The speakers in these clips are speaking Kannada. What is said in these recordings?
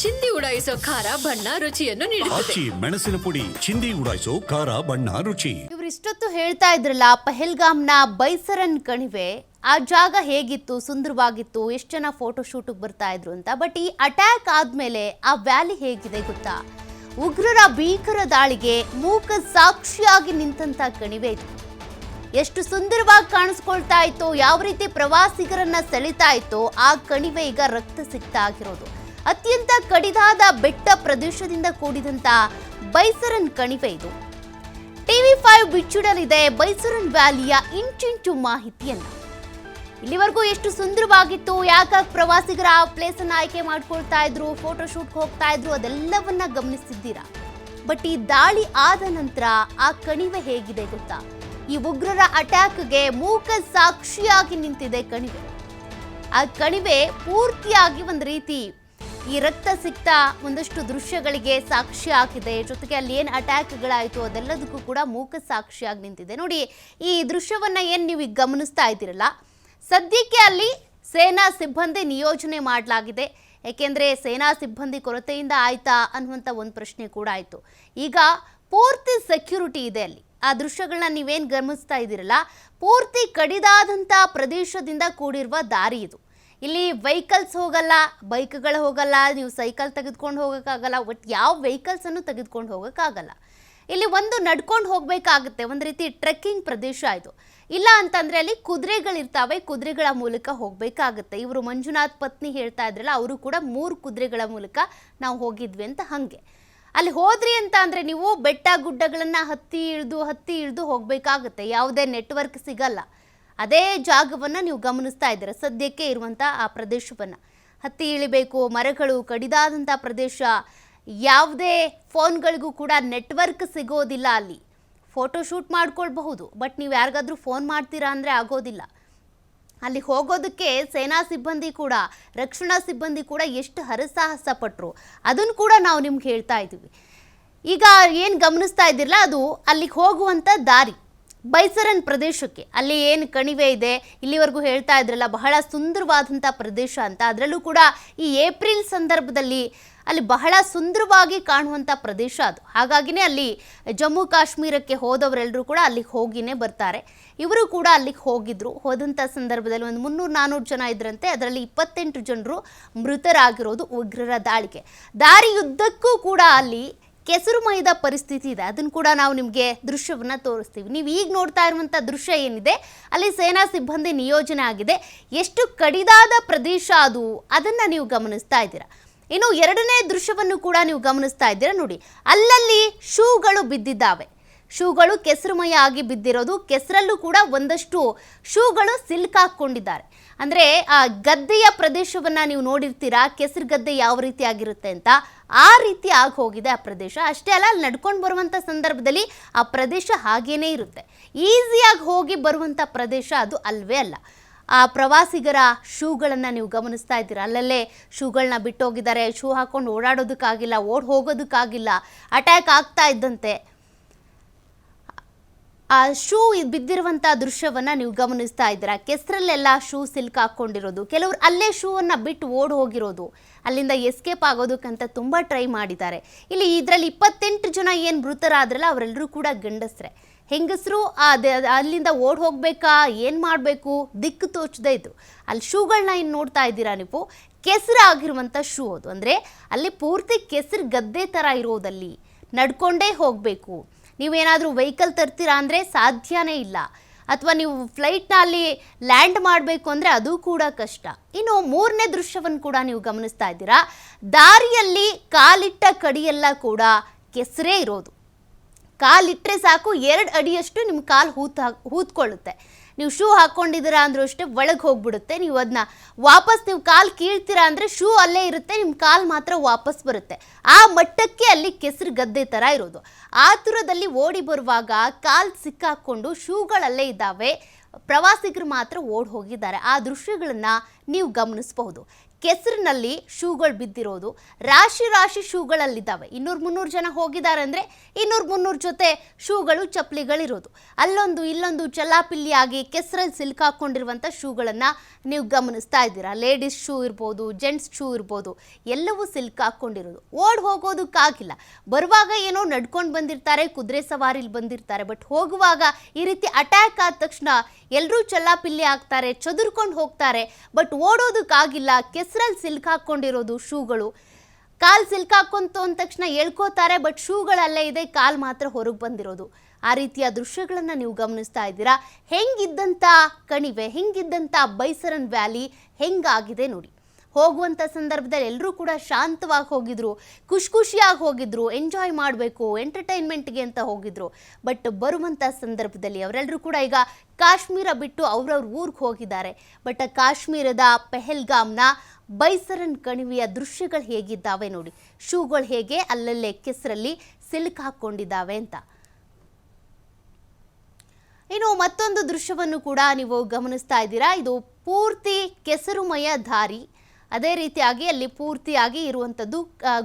ಚಿಂದಿ ಉಡಾಯಿಸೋ ಖಾರ ಬಣ್ಣ ರುಚಿಯನ್ನು ನೀಡುತ್ತದೆ. ಮೆಣಸಿನ ಪುಡಿ ಚಿಂದಿ ಉಡಾಯಿಸೋ ಖಾರ ಬಣ್ಣ ರುಚಿ. ಇವರಿಷ್ಟೊತ್ತು ಹೇಳ್ತಾ ಇದ್ರಲ್ಲ, ಪಹಲ್ಗಾಮ್ನ ಬೈಸರನ್ ಕಣಿವೆ ಆ ಜಾಗ ಹೇಗಿತ್ತು, ಸುಂದರವಾಗಿತ್ತು, ಎಷ್ಟು ಜನ ಫೋಟೋ ಶೂಟಿಗೆ ಬರ್ತಾ ಇದ್ರು ಅಂತ. ಬಟ್ ಈ ಅಟ್ಯಾಕ್ ಆದ್ಮೇಲೆ ಆ ವ್ಯಾಲಿ ಹೇಗಿದೆ ಗೊತ್ತಾ? ಉಗ್ರರ ಭೀಕರ ದಾಳಿಗೆ ಮೂಕ ಸಾಕ್ಷಿಯಾಗಿ ನಿಂತಂತ ಕಣಿವೆ ಇದು. ಎಷ್ಟು ಸುಂದರವಾಗಿ ಕಾಣಿಸ್ಕೊಳ್ತಾ ಇತ್ತು, ಯಾವ ರೀತಿ ಪ್ರವಾಸಿಗರನ್ನ ಸೆಳಿತಾ ಇತ್ತು, ಆ ಕಣಿವೆ ಈಗ ರಕ್ತ ಸಿಕ್ತ ಆಗಿರೋದು. ಅತ್ಯಂತ ಕಡಿದಾದ ಬೆಟ್ಟ ಪ್ರದೇಶದಿಂದ ಕೂಡಿದಂತ ಬೈಸರನ್ ಕಣಿವೆ ಇದು. TV5 ಬಿಚ್ಚಿಡಲಿದೆ ಬೈಸರನ್ ವ್ಯಾಲಿಯ ಇಂಚಿಂಚು ಮಾಹಿತಿಯನ್ನ. ಇಲ್ಲಿವರೆಗೂ ಎಷ್ಟು ಸುಂದರವಾಗಿತ್ತು, ಯಾಕಾಗಿ ಪ್ರವಾಸಿಗರ ಆ ಪ್ಲೇಸ್ ಅನ್ನ ಆಯ್ಕೆ ಮಾಡ್ಕೊಳ್ತಾ ಇದ್ರು, ಫೋಟೋ ಶೂಟ್ಗೆ ಹೋಗ್ತಾ ಇದ್ರು, ಅದೆಲ್ಲವನ್ನ ಗಮನಿಸಿದ್ದೀರಾ. ಬಟ್ ಈ ದಾಳಿ ಆದ ನಂತರ ಆ ಕಣಿವೆ ಹೇಗಿದೆ ಗೊತ್ತಾ? ಈ ಉಗ್ರರ ಅಟ್ಯಾಕ್ಗೆ ಮೂಕ ಸಾಕ್ಷಿಯಾಗಿ ನಿಂತಿದೆ ಕಣಿವೆ. ಆ ಕಣಿವೆ ಪೂರ್ತಿಯಾಗಿ ಒಂದು ರೀತಿ ಈ ರಕ್ತ ಸಿಕ್ತ ಒಂದಷ್ಟು ದೃಶ್ಯಗಳಿಗೆ ಸಾಕ್ಷಿ ಹಾಕಿದೆ. ಜೊತೆಗೆ ಅಲ್ಲಿ ಏನು ಅಟ್ಯಾಕ್ಗಳಾಯಿತು ಅದೆಲ್ಲದಕ್ಕೂ ಕೂಡ ಮೂಕ ಸಾಕ್ಷಿಯಾಗಿ ನಿಂತಿದೆ. ನೋಡಿ, ಈ ದೃಶ್ಯವನ್ನ ಏನು ನೀವು ಈಗ ಗಮನಿಸ್ತಾ ಇದ್ದೀರಲ್ಲ, ಸದ್ಯಕ್ಕೆ ಅಲ್ಲಿ ಸೇನಾ ಸಿಬ್ಬಂದಿ ನಿಯೋಜನೆ ಮಾಡಲಾಗಿದೆ. ಯಾಕೆಂದರೆ ಸೇನಾ ಸಿಬ್ಬಂದಿ ಕೊರತೆಯಿಂದ ಆಯ್ತಾ ಅನ್ನುವಂಥ ಒಂದು ಪ್ರಶ್ನೆ ಕೂಡ ಆಯಿತು. ಈಗ ಪೂರ್ತಿ ಸೆಕ್ಯೂರಿಟಿ ಇದೆ ಅಲ್ಲಿ. ಆ ದೃಶ್ಯಗಳನ್ನ ನೀವೇನು ಗಮನಿಸ್ತಾ ಇದ್ದೀರಲ್ಲ, ಪೂರ್ತಿ ಕಡಿದಾದಂಥ ಪ್ರದೇಶದಿಂದ ಕೂಡಿರುವ ದಾರಿ ಇದು. ಇಲ್ಲಿ ವೆಹಿಕಲ್ಸ್ ಹೋಗಲ್ಲ, ಬೈಕ್ಗಳು ಹೋಗಲ್ಲ, ನೀವು ಸೈಕಲ್ ತೆಗೆದುಕೊಂಡು ಹೋಗೋಕ್ಕಾಗಲ್ಲ, ಒಟ್ಟು ಯಾವ ವೆಹಿಕಲ್ಸನ್ನು ತೆಗೆದುಕೊಂಡು ಹೋಗೋಕ್ಕಾಗಲ್ಲ. ಇಲ್ಲಿ ಒಂದು ನಡ್ಕೊಂಡು ಹೋಗಬೇಕಾಗುತ್ತೆ, ಒಂದು ರೀತಿ ಟ್ರೆಕ್ಕಿಂಗ್ ಪ್ರದೇಶ ಇದು. ಇಲ್ಲ ಅಂತಂದರೆ ಅಲ್ಲಿ ಕುದುರೆಗಳಿರ್ತಾವೆ, ಕುದುರೆಗಳ ಮೂಲಕ ಹೋಗಬೇಕಾಗುತ್ತೆ. ಇವರು ಮಂಜುನಾಥ್ ಪತ್ನಿ ಹೇಳ್ತಾ ಇದ್ರಲ್ಲ, ಅವರು ಕೂಡ 3 ಕುದುರೆಗಳ ಮೂಲಕ ನಾವು ಹೋಗಿದ್ವಿ ಅಂತ. ಹಾಗೆ ಅಲ್ಲಿ ಹೋದ್ರಿ ಅಂತ ಅಂದರೆ ನೀವು ಬೆಟ್ಟ ಗುಡ್ಡಗಳನ್ನು ಹತ್ತಿ ಇಳಿದು ಹೋಗಬೇಕಾಗುತ್ತೆ. ಯಾವುದೇ ನೆಟ್ವರ್ಕ್ ಸಿಗಲ್ಲ. ಅದೇ ಜಾಗವನ್ನು ನೀವು ಗಮನಿಸ್ತಾ ಇದ್ದೀರ, ಸದ್ಯಕ್ಕೆ ಇರುವಂಥ ಆ ಪ್ರದೇಶವನ್ನು ಹತ್ತಿ ಇಳಿಬೇಕು. ಮರಗಳು, ಕಡಿದಾದಂಥ ಪ್ರದೇಶ, ಯಾವುದೇ ಫೋನ್ಗಳಿಗೂ ಕೂಡ ನೆಟ್ವರ್ಕ್ ಸಿಗೋದಿಲ್ಲ. ಅಲ್ಲಿ ಫೋಟೋ ಶೂಟ್ ಮಾಡ್ಕೊಳ್ಬಹುದು, ಬಟ್ ನೀವು ಯಾರಿಗಾದ್ರೂ ಫೋನ್ ಮಾಡ್ತೀರಾ ಅಂದರೆ ಆಗೋದಿಲ್ಲ. ಅಲ್ಲಿ ಹೋಗೋದಕ್ಕೆ ಸೇನಾ ಸಿಬ್ಬಂದಿ ಕೂಡ, ರಕ್ಷಣಾ ಸಿಬ್ಬಂದಿ ಕೂಡ ಎಷ್ಟು ಹರಸಾಹಸ ಪಟ್ಟರು ಅದನ್ನು ಕೂಡ ನಾವು ನಿಮ್ಗೆ ಹೇಳ್ತಾ ಇದ್ದೀವಿ. ಈಗ ಏನು ಗಮನಿಸ್ತಾ ಇದ್ದಿರಲ್ಲ, ಅದು ಅಲ್ಲಿಗೆ ಹೋಗುವಂಥ ದಾರಿ ಬೈಸರನ್ ಪ್ರದೇಶಕ್ಕೆ. ಅಲ್ಲಿ ಏನು ಕಣಿವೆ ಇದೆ, ಇಲ್ಲಿವರೆಗೂ ಹೇಳ್ತಾ ಇದ್ರಲ್ಲ ಬಹಳ ಸುಂದರವಾದಂಥ ಪ್ರದೇಶ ಅಂತ. ಅದರಲ್ಲೂ ಕೂಡ ಈ ಏಪ್ರಿಲ್ ಸಂದರ್ಭದಲ್ಲಿ ಅಲ್ಲಿ ಬಹಳ ಸುಂದರವಾಗಿ ಕಾಣುವಂಥ ಪ್ರದೇಶ ಅದು. ಹಾಗಾಗಿನೇ ಅಲ್ಲಿ ಜಮ್ಮು ಕಾಶ್ಮೀರಕ್ಕೆ ಹೋದವರೆಲ್ಲರೂ ಕೂಡ ಅಲ್ಲಿಗೆ ಹೋಗಿನೇ ಬರ್ತಾರೆ. ಇವರು ಕೂಡ ಅಲ್ಲಿಗೆ ಹೋಗಿದ್ರು. ಹೋದಂಥ ಸಂದರ್ಭದಲ್ಲಿ ಒಂದು 300-400 ಜನ ಇದ್ರಂತೆ. ಅದರಲ್ಲಿ 28 ಜನರು ಮೃತರಾಗಿರೋದು ಉಗ್ರರ ದಾಳಿಗೆ. ದಾರಿಯುದ್ದಕ್ಕೂ ಕೂಡ ಅಲ್ಲಿ ಕೆಸರುಮಯದ ಪರಿಸ್ಥಿತಿ ಇದೆ. ಅದನ್ನು ಕೂಡ ನಾವು ನಿಮಗೆ ದೃಶ್ಯವನ್ನು ತೋರಿಸ್ತೀವಿ. ನೀವು ಈಗ ನೋಡ್ತಾ ಇರುವಂಥ ದೃಶ್ಯ ಏನಿದೆ, ಅಲ್ಲಿ ಸೇನಾ ಸಿಬ್ಬಂದಿ ನಿಯೋಜನೆ ಆಗಿದೆ. ಎಷ್ಟು ಕಡಿದಾದ ಪ್ರದೇಶ ಅದು, ಅದನ್ನು ನೀವು ಗಮನಿಸ್ತಾ ಇದ್ದೀರಾ. ಇನ್ನು ಎರಡನೇ ದೃಶ್ಯವನ್ನು ಕೂಡ ನೀವು ಗಮನಿಸ್ತಾ ಇದ್ದೀರಾ. ನೋಡಿ, ಅಲ್ಲಲ್ಲಿ ಶೂಗಳು ಬಿದ್ದಿದ್ದಾವೆ. ಶೂಗಳು ಕೆಸರುಮಯ ಆಗಿ ಬಿದ್ದಿರೋದು. ಕೆಸರಲ್ಲೂ ಕೂಡ ಒಂದಷ್ಟು ಶೂಗಳು ಸಿಲ್ಕಾಕೊಂಡಿದ್ದಾರೆ. ಅಂದರೆ ಆ ಗದ್ದೆಯ ಪ್ರದೇಶವನ್ನು ನೀವು ನೋಡಿರ್ತೀರಾ, ಕೆಸರು ಗದ್ದೆ ಯಾವ ರೀತಿ ಆಗಿರುತ್ತೆ ಅಂತ, ಆ ರೀತಿ ಆಗಿ ಹೋಗಿದೆ ಆ ಪ್ರದೇಶ. ಅಷ್ಟೇ ಅಲ್ಲ, ಅಲ್ಲಿ ನಡ್ಕೊಂಡು ಬರುವಂಥ ಸಂದರ್ಭದಲ್ಲಿ ಆ ಪ್ರದೇಶ ಹಾಗೇನೇ ಇರುತ್ತೆ. ಈಸಿಯಾಗಿ ಹೋಗಿ ಬರುವಂಥ ಪ್ರದೇಶ ಅದು ಅಲ್ವೇ ಅಲ್ಲ. ಆ ಪ್ರವಾಸಿಗರ ಶೂಗಳನ್ನು ನೀವು ಗಮನಿಸ್ತಾ ಇದ್ದೀರಾ. ಅಲ್ಲಲ್ಲೇ ಶೂಗಳನ್ನ ಬಿಟ್ಟೋಗಿದ್ದಾರೆ. ಶೂ ಹಾಕ್ಕೊಂಡು ಓಡಾಡೋದಕ್ಕಾಗಿಲ್ಲ, ಹೋಗೋದಕ್ಕಾಗಿಲ್ಲ. ಅಟ್ಯಾಕ್ ಆಗ್ತಾ ಇದ್ದಂತೆ ಆ ಶೂ ಬಿದ್ದಿರುವಂಥ ದೃಶ್ಯವನ್ನು ನೀವು ಗಮನಿಸ್ತಾ ಇದ್ದೀರಾ. ಕೆಸರಲ್ಲೆಲ್ಲ ಶೂ ಸಿಲ್ಕ್ ಹಾಕ್ಕೊಂಡಿರೋದು. ಕೆಲವರು ಅಲ್ಲೇ ಶೂವನ್ನು ಬಿಟ್ಟು ಓಡಿ ಹೋಗಿರೋದು, ಅಲ್ಲಿಂದ ಎಸ್ಕೇಪ್ ಆಗೋದಕ್ಕಂತ ತುಂಬ ಟ್ರೈ ಮಾಡಿದ್ದಾರೆ. ಇಲ್ಲಿ ಇದರಲ್ಲಿ 28 ಜನ ಏನು ಮೃತರಾದ್ರಲ್ಲ, ಅವರೆಲ್ಲರೂ ಕೂಡ ಗಂಡಸರೇ. ಹೆಂಗಸರು ಅಲ್ಲಿಂದ ಓಡಿ ಹೋಗಬೇಕಾ, ಏನು ಮಾಡಬೇಕು ದಿಕ್ಕು ತೋಚದೇ ಇದ್ರು. ಅಲ್ಲಿ ಶೂಗಳನ್ನ ಇನ್ನು ನೋಡ್ತಾ ಇದ್ದೀರಾ ನೀವು, ಕೆಸರು ಆಗಿರುವಂಥ ಶೂ ಅದು. ಅಂದರೆ ಅಲ್ಲಿ ಪೂರ್ತಿ ಕೆಸರು ಗದ್ದೆ ಥರ ಇರೋದಲ್ಲಿ ನಡ್ಕೊಂಡೇ ಹೋಗಬೇಕು. ನೀವೇನಾದರೂ ವೆಹಿಕಲ್ ತರ್ತೀರಾ ಅಂದರೆ ಸಾಧ್ಯನೇ ಇಲ್ಲ. ಅಥವಾ ನೀವು ಫ್ಲೈಟ್ನಲ್ಲಿ ಲ್ಯಾಂಡ್ ಮಾಡಬೇಕು ಅಂದರೆ ಅದು ಕೂಡ ಕಷ್ಟ. ಇನ್ನು ಮೂರನೇ ದೃಶ್ಯವನ್ನು ಕೂಡ ನೀವು ಗಮನಿಸ್ತಾ ಇದ್ದೀರಾ. ದಾರಿಯಲ್ಲಿ ಕಾಲಿಟ್ಟ ಕಡಿಯೆಲ್ಲ ಕೂಡ ಕೆಸರೇ ಇರೋದು. ಕಾಲಿಟ್ಟರೆ ಸಾಕು 2 ಅಡಿಯಷ್ಟು ನಿಮ್ಮ ಕಾಲು ಹೂತ್ಕೊಳ್ಳುತ್ತೆ. ನೀವು ಶೂ ಹಾಕ್ಕೊಂಡಿದ್ದೀರಾ ಅಂದರೂ ಅಷ್ಟೇ ಒಳಗೆ ಹೋಗ್ಬಿಡುತ್ತೆ. ನೀವು ಅದನ್ನ ವಾಪಸ್ ನೀವು ಕಾಲು ಕೀಳ್ತೀರಾ ಅಂದರೆ ಶೂ ಅಲ್ಲೇ ಇರುತ್ತೆ, ನಿಮ್ಮ ಕಾಲು ಮಾತ್ರ ವಾಪಸ್ ಬರುತ್ತೆ. ಆ ಮಟ್ಟಕ್ಕೆ ಅಲ್ಲಿ ಕೆಸರು ಗದ್ದೆ ಥರ ಇರೋದು. ಆತುರದಲ್ಲಿ ಓಡಿ ಬರುವಾಗ ಕಾಲು ಸಿಕ್ಕಾಕ್ಕೊಂಡು ಶೂಗಳಲ್ಲೇ ಇದ್ದಾವೆ. ಪ್ರವಾಸಿಗರು ಮಾತ್ರ ಓಡಿ ಹೋಗಿದ್ದಾರೆ. ಆ ದೃಶ್ಯಗಳನ್ನು ನೀವು ಗಮನಿಸಬಹುದು. ಕೆಸರಿನಲ್ಲಿ ಶೂಗಳು ಬಿದ್ದಿರೋದು, ರಾಶಿ ರಾಶಿ ಶೂಗಳಲ್ಲಿದ್ದಾವೆ. 200-300 ಜನ ಹೋಗಿದ್ದಾರೆ ಅಂದರೆ 200-300 ಜೊತೆ ಶೂಗಳು, ಚಪ್ಪಲಿಗಳಿರೋದು. ಅಲ್ಲೊಂದು ಇಲ್ಲೊಂದು ಚಲ್ಲಾಪಿಲ್ಲಿಯಾಗಿ ಕೆಸರಲ್ಲಿ ಸಿಲುಕಾಕೊಂಡಿರುವಂಥ ಶೂಗಳನ್ನು ನೀವು ಗಮನಿಸ್ತಾ ಇದ್ದೀರಾ. ಲೇಡೀಸ್ ಶೂ ಇರ್ಬೋದು, ಜೆಂಟ್ಸ್ ಶೂ ಇರ್ಬೋದು, ಎಲ್ಲವೂ ಸಿಲುಕಾಕೊಂಡಿರೋದು. ಓಡ್ ಹೋಗೋದಕ್ಕಾಗಿಲ್ಲ. ಬರುವಾಗ ಏನೋ ನಡ್ಕೊಂಡು ಬಂದಿರ್ತಾರೆ, ಕುದುರೆ ಸವಾರಿಲಿ ಬಂದಿರ್ತಾರೆ. ಬಟ್ ಹೋಗುವಾಗ ಈ ರೀತಿ ಅಟ್ಯಾಕ್ ಆದ ತಕ್ಷಣ ಎಲ್ಲರೂ ಚಲ್ಲಾಪಿಲ್ಲಿ ಆಗ್ತಾರೆ, ಚದುರ್ಕೊಂಡು ಹೋಗ್ತಾರೆ. ಬಟ್ ಓಡೋದಕ್ಕಾಗಿಲ್ಲ. ಕೆಸರಲ್ಲಿ ಸಿಲುಕಾಕೊಂಡಿರೋದು ಶೂಗಳು. ಕಾಲು ಸಿಲುಕಾಕೊಂತು ಅಂದ ತಕ್ಷಣ ಎಳ್ಕೋತಾರೆ, ಬಟ್ ಶೂಗಳಲ್ಲೇ ಇದೆ, ಕಾಲು ಮಾತ್ರ ಹೊರಗೆ ಬಂದಿರೋದು. ಆ ರೀತಿಯ ದೃಶ್ಯಗಳನ್ನು ನೀವು ಗಮನಿಸ್ತಾ ಇದ್ದೀರಾ. ಹೆಂಗಿದ್ದಂಥ ಕಣಿವೆ, ಹೆಂಗಿದ್ದಂಥ ಬೈಸರನ್ ವ್ಯಾಲಿ ಹೆಂಗಾಗಿದೆ ನೋಡಿ. ಹೋಗುವಂಥ ಸಂದರ್ಭದಲ್ಲಿ ಎಲ್ಲರೂ ಕೂಡ ಶಾಂತವಾಗಿ ಹೋಗಿದ್ರು, ಖುಷಿಯಾಗಿ ಹೋಗಿದ್ರು, ಎಂಜಾಯ್ ಮಾಡಬೇಕು ಎಂಟರ್ಟೈನ್ಮೆಂಟ್ಗೆ ಅಂತ ಹೋಗಿದ್ರು. ಬಟ್ ಬರುವಂಥ ಸಂದರ್ಭದಲ್ಲಿ ಅವರೆಲ್ಲರೂ ಕೂಡ ಈಗ ಕಾಶ್ಮೀರ ಬಿಟ್ಟು ಅವ್ರವ್ರ ಊರಿಗೆ ಹೋಗಿದ್ದಾರೆ. ಬಟ್ ಕಾಶ್ಮೀರದ ಪೆಹಲ್ಗಾಮ್ನ ಬೈಸರನ್ ಕಣಿವೆಯ ದೃಶ್ಯಗಳು ಹೇಗಿದ್ದಾವೆ ನೋಡಿ. ಶೂಗಳು ಹೇಗೆ ಅಲ್ಲಲ್ಲೇ ಕೆಸರಲ್ಲಿ ಸಿಲುಕಾಕೊಂಡಿದ್ದಾವೆ ಅಂತ. ಇನ್ನು ಮತ್ತೊಂದು ದೃಶ್ಯವನ್ನು ಕೂಡ ನೀವು ಗಮನಿಸ್ತಾ ಇದ್ದೀರಾ. ಇದು ಪೂರ್ತಿ ಕೆಸರುಮಯ ದಾರಿ. ಅದೇ ರೀತಿಯಾಗಿ ಅಲ್ಲಿ ಪೂರ್ತಿಯಾಗಿ ಇರುವಂಥದ್ದು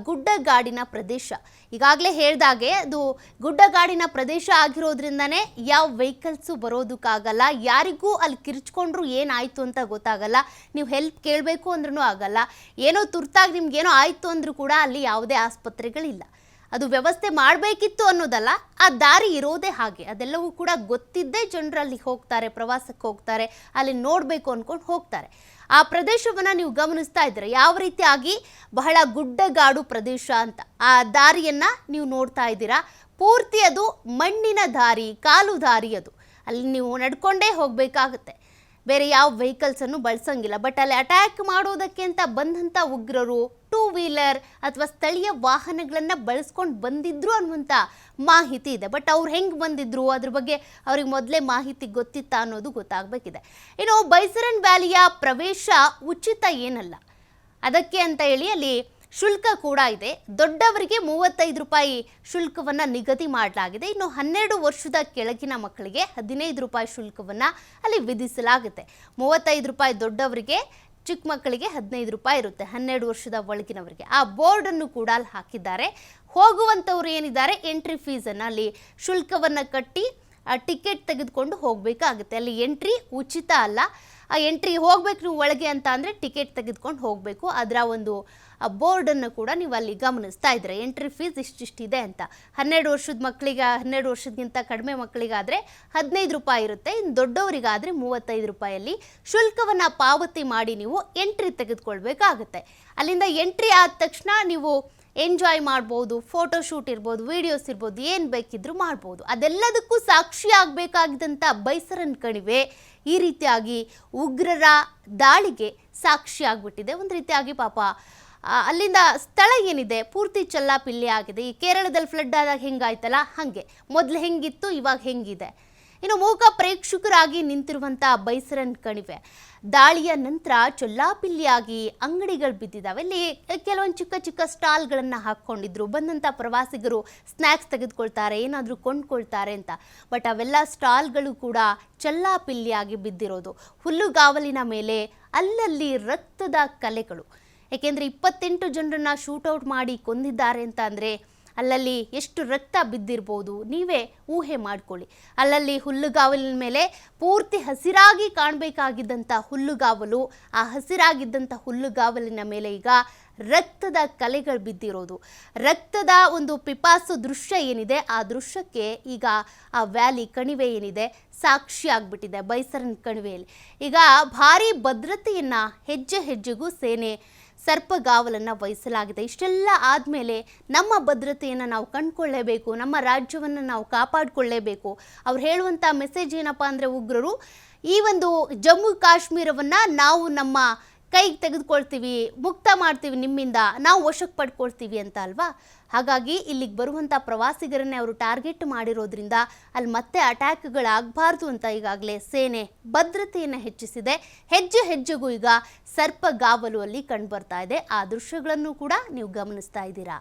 ಗುಡ್ಡಗಾಡಿನ ಪ್ರದೇಶ. ಈಗಾಗಲೇ ಹೇಳಿದಾಗೆ ಅದು ಗುಡ್ಡಗಾಡಿನ ಪ್ರದೇಶ ಆಗಿರೋದ್ರಿಂದನೇ ಯಾವ ವೆಹಿಕಲ್ಸು ಬರೋದಕ್ಕಾಗಲ್ಲ, ಯಾರಿಗೂ ಅಲ್ಲಿ ಕಿರ್ಚ್ಕೊಂಡ್ರು ಏನಾಯಿತು ಅಂತ ಗೊತ್ತಾಗಲ್ಲ. ನೀವು ಹೆಲ್ಪ್ ಕೇಳಬೇಕು ಅಂದ್ರೂ ಆಗಲ್ಲ. ಏನೋ ತುರ್ತಾಗಿ ನಿಮ್ಗೇನೋ ಆಯಿತು ಅಂದರೂ ಕೂಡ ಅಲ್ಲಿ ಯಾವುದೇ ಆಸ್ಪತ್ರೆಗಳಿಲ್ಲ. ಅದು ವ್ಯವಸ್ಥೆ ಮಾಡಬೇಕಿತ್ತು ಅನ್ನೋದಲ್ಲ, ಆ ದಾರಿ ಇರೋದೇ ಹಾಗೆ. ಅದೆಲ್ಲವೂ ಕೂಡ ಗೊತ್ತಿದ್ದೇ ಜನರಲ್ಲಿ ಹೋಗ್ತಾರೆ, ಪ್ರವಾಸಕ್ಕೆ ಹೋಗ್ತಾರೆ, ಅಲ್ಲಿ ನೋಡಬೇಕು ಅಂದ್ಕೊಂಡು ಹೋಗ್ತಾರೆ. ಆ ಪ್ರದೇಶವನ್ನು ನೀವು ಗಮನಿಸ್ತಾ ಇದ್ದೀರಾ, ಯಾವ ರೀತಿಯಾಗಿ ಬಹಳ ಗುಡ್ಡಗಾಡು ಪ್ರದೇಶ ಅಂತ. ಆ ದಾರಿಯನ್ನು ನೀವು ನೋಡ್ತಾ ಇದ್ದೀರಾ. ಪೂರ್ತಿ ಅದು ಮಣ್ಣಿನ ದಾರಿ, ಕಾಲು ದಾರಿ. ಅದು ಅಲ್ಲಿ ನೀವು ನಡ್ಕೊಂಡೇ ಹೋಗಬೇಕಾಗತ್ತೆ, ಬೇರೆ ಯಾವ ವೆಹಿಕಲ್ಸನ್ನು ಬಳಸಂಗಿಲ್ಲ. ಬಟ್ ಅಲ್ಲಿ ಅಟ್ಯಾಕ್ ಮಾಡೋದಕ್ಕೆ ಅಂತ ಬಂದಂಥ ಉಗ್ರರು 2 ವೀಲರ್ ಅಥವಾ ಸ್ಥಳೀಯ ವಾಹನಗಳನ್ನು ಬಳಸ್ಕೊಂಡು ಬಂದಿದ್ರು ಅನ್ನುವಂಥ ಮಾಹಿತಿ ಇದೆ. ಬಟ್ ಅವ್ರು ಹೆಂಗೆ ಬಂದಿದ್ರು ಅದ್ರ ಬಗ್ಗೆ ಅವ್ರಿಗೆ ಮೊದಲೇ ಮಾಹಿತಿ ಗೊತ್ತಿತ್ತಾ ಅನ್ನೋದು ಗೊತ್ತಾಗಬೇಕಿದೆ. ಇನ್ನು ಬೈಸರನ್ ವ್ಯಾಲಿಯ ಪ್ರವೇಶ ಉಚಿತ ಏನಲ್ಲ, ಅದಕ್ಕೆ ಅಂತ ಹೇಳಿ ಅಲ್ಲಿ ಶುಲ್ಕ ಕೂಡ ಇದೆ. ದೊಡ್ಡವರಿಗೆ 35 ರೂಪಾಯಿ ಶುಲ್ಕವನ್ನು ನಿಗದಿ ಮಾಡಲಾಗಿದೆ. ಇನ್ನು 12 ವರ್ಷದ ಕೆಳಗಿನ ಮಕ್ಕಳಿಗೆ 15 ರೂಪಾಯಿ ಶುಲ್ಕವನ್ನು ಅಲ್ಲಿ ವಿಧಿಸಲಾಗುತ್ತೆ. 35 ರೂಪಾಯಿ ದೊಡ್ಡವರಿಗೆ, ಚಿಕ್ಕ ಮಕ್ಕಳಿಗೆ 15 ರೂಪಾಯಿ ಇರುತ್ತೆ 12 ವರ್ಷದ ಒಳಗಿನವರಿಗೆ. ಆ ಬೋರ್ಡನ್ನು ಕೂಡ ಅಲ್ಲಿ ಹಾಕಿದ್ದಾರೆ. ಹೋಗುವಂಥವ್ರು ಏನಿದ್ದಾರೆ ಎಂಟ್ರಿ ಫೀಸನ್ನು ಅಲ್ಲಿ ಶುಲ್ಕವನ್ನು ಕಟ್ಟಿ ಟಿಕೆಟ್ ತೆಗೆದುಕೊಂಡು ಹೋಗಬೇಕಾಗುತ್ತೆ. ಅಲ್ಲಿ ಎಂಟ್ರಿ ಉಚಿತ ಅಲ್ಲ. ಆ ಎಂಟ್ರಿ ಹೋಗ್ಬೇಕು ನೀವು ಒಳಗೆ ಅಂತ ಅಂದರೆ ಟಿಕೆಟ್ ತೆಗೆದುಕೊಂಡು ಹೋಗಬೇಕು. ಅದರ ಒಂದು ಬೋರ್ಡನ್ನು ಕೂಡ ನೀವು ಅಲ್ಲಿ ಗಮನಿಸ್ತಾ ಇದ್ದೀರಾ. ಎಂಟ್ರಿ ಫೀಸ್ ಇಷ್ಟಿದೆ ಅಂತ. 12 ವರ್ಷದ ಮಕ್ಕಳಿಗೆ, 12 ವರ್ಷಕ್ಕಿಂತ ಕಡಿಮೆ ಮಕ್ಕಳಿಗಾದರೆ 15 ರೂಪಾಯಿ ಇರುತ್ತೆ. ಇನ್ನು ದೊಡ್ಡವರಿಗಾದರೆ 35 ರೂಪಾಯಲ್ಲಿ ಶುಲ್ಕವನ್ನು ಪಾವತಿ ಮಾಡಿ ನೀವು ಎಂಟ್ರಿ ತೆಗೆದುಕೊಳ್ಬೇಕಾಗುತ್ತೆ. ಅಲ್ಲಿಂದ ಎಂಟ್ರಿ ಆದ ತಕ್ಷಣ ನೀವು ಎಂಜಾಯ್ ಮಾಡ್ಬೋದು, ಫೋಟೋಶೂಟ್ ಇರ್ಬೋದು, ವಿಡಿಯೋಸ್ ಇರ್ಬೋದು, ಏನು ಬೇಕಿದ್ರೂ ಮಾಡ್ಬೋದು. ಅದೆಲ್ಲದಕ್ಕೂ ಸಾಕ್ಷಿ ಆಗಬೇಕಾಗಿದ್ದಂಥ ಬೈಸರನ್ ಕಣಿವೆ ಈ ರೀತಿಯಾಗಿ ಉಗ್ರರ ದಾಳಿಗೆ ಸಾಕ್ಷಿ ಆಗಿಬಿಟ್ಟಿದೆ. ಒಂದು ರೀತಿಯಾಗಿ ಪಾಪ ಅಲ್ಲಿಂದ ಸ್ಥಳ ಏನಿದೆ ಪೂರ್ತಿ ಚಲ್ಲಾಪಿಲ್ಲಿ ಆಗಿದೆ. ಈ ಕೇರಳದಲ್ಲಿ ಫ್ಲಡ್ ಆದಾಗ ಹೆಂಗಾಯ್ತಲ್ಲ ಹಾಗೆ, ಮೊದಲು ಹೆಂಗಿತ್ತು ಇವಾಗ ಹೆಂಗಿದೆ. ಇನ್ನು ಮೂಕ ಪ್ರೇಕ್ಷಕರಾಗಿ ನಿಂತಿರುವಂಥ ಬೈಸರನ್ ಕಣಿವೆ ದಾಳಿಯ ನಂತರ ಚೊಲ್ಲಾಪಿಲ್ಲಿಯಾಗಿ ಅಂಗಡಿಗಳು ಬಿದ್ದಿದ್ದಾವೆ. ಇಲ್ಲಿ ಕೆಲವೊಂದು ಚಿಕ್ಕ ಚಿಕ್ಕ ಸ್ಟಾಲ್ಗಳನ್ನು ಹಾಕ್ಕೊಂಡಿದ್ರು. ಬಂದಂಥ ಪ್ರವಾಸಿಗರು ಸ್ನ್ಯಾಕ್ಸ್ ತೆಗೆದುಕೊಳ್ತಾರೆ, ಏನಾದರೂ ಕೊಂಡ್ಕೊಳ್ತಾರೆ ಅಂತ. ಬಟ್ ಅವೆಲ್ಲ ಸ್ಟಾಲ್ಗಳು ಕೂಡ ಚಲ್ಲಾಪಿಲ್ಲಿಯಾಗಿ ಬಿದ್ದಿರೋದು. ಹುಲ್ಲುಗಾವಲಿನ ಮೇಲೆ ಅಲ್ಲಲ್ಲಿ ರಕ್ತದ ಕಲೆಗಳು. ಏಕೆಂದರೆ 28 ಜನರನ್ನು ಶೂಟೌಟ್ ಮಾಡಿ ಕೊಂದಿದ್ದಾರೆ ಅಂತ ಅಂದರೆ ಅಲ್ಲಲ್ಲಿ ಎಷ್ಟು ರಕ್ತ ಬಿದ್ದಿರ್ಬೋದು ನೀವೇ ಊಹೆ ಮಾಡ್ಕೊಳ್ಳಿ. ಅಲ್ಲಲ್ಲಿ ಹುಲ್ಲುಗಾವಲಿನ ಮೇಲೆ ಪೂರ್ತಿ ಹಸಿರಾಗಿ ಕಾಣಬೇಕಾಗಿದ್ದಂಥ ಹುಲ್ಲುಗಾವಲು, ಆ ಹಸಿರಾಗಿದ್ದಂಥ ಹುಲ್ಲುಗಾವಲಿನ ಮೇಲೆ ಈಗ ರಕ್ತದ ಕಲೆಗಳು ಬಿದ್ದಿರೋದು. ರಕ್ತದ ಒಂದು ಪಿಪಾಸು ದೃಶ್ಯ ಏನಿದೆ ಆ ದೃಶ್ಯಕ್ಕೆ ಈಗ ಆ ವ್ಯಾಲಿ ಕಣಿವೆ ಏನಿದೆ ಸಾಕ್ಷಿ ಆಗಿಬಿಟ್ಟಿದೆ. ಬೈಸರನ್ ಕಣಿವೆಯಲ್ಲಿ ಈಗ ಭಾರೀ ಭದ್ರತೆಯನ್ನು ಹೆಜ್ಜೆ ಹೆಜ್ಜೆಗೂ ಸೇನೆ ಸರ್ಪಗಾವಲನ್ನು ವಹಿಸಲಾಗಿದೆ. ಇಷ್ಟೆಲ್ಲ ಆದಮೇಲೆ ನಮ್ಮ ಭದ್ರತೆಯನ್ನು ನಾವು ಕಂಡುಕೊಳ್ಳೇಬೇಕು, ನಮ್ಮ ರಾಜ್ಯವನ್ನು ನಾವು ಕಾಪಾಡಿಕೊಳ್ಳೇಬೇಕು. ಅವ್ರು ಹೇಳುವಂಥ ಮೆಸೇಜ್ ಏನಪ್ಪ ಅಂದರೆ ಉಗ್ರರು ಈ ಒಂದು ಜಮ್ಮು ಕಾಶ್ಮೀರವನ್ನು ನಾವು ನಮ್ಮ ಕೈಗೆ ತೆಗೆದುಕೊಳ್ತೀವಿ, ಮುಕ್ತ ಮಾಡ್ತೀವಿ, ನಿಮ್ಮಿಂದ ನಾವು ವಶಕ್ಕೆ ಪಡ್ಕೊಳ್ತೀವಿ ಅಂತ ಅಲ್ವಾ. ಹಾಗಾಗಿ ಇಲ್ಲಿಗೆ ಬರುವಂಥ ಪ್ರವಾಸಿಗರನ್ನೇ ಅವರು ಟಾರ್ಗೆಟ್ ಮಾಡಿರೋದ್ರಿಂದ ಅಲ್ಲಿ ಮತ್ತೆ ಅಟ್ಯಾಕ್ಗಳಾಗಬಾರ್ದು ಅಂತ ಈಗಾಗಲೇ ಸೇನೆ ಭದ್ರತೆಯನ್ನು ಹೆಚ್ಚಿಸಿದೆ. ಹೆಜ್ಜೆ ಹೆಜ್ಜೆಗೂ ಈಗ ಸರ್ಪಗಾವಲು ಅಲ್ಲಿ ಕಂಡು ಬರ್ತಾ ಇದೆ. ಆ ದೃಶ್ಯಗಳನ್ನು ಕೂಡ ನೀವು ಗಮನಿಸ್ತಾ ಇದ್ದೀರಾ.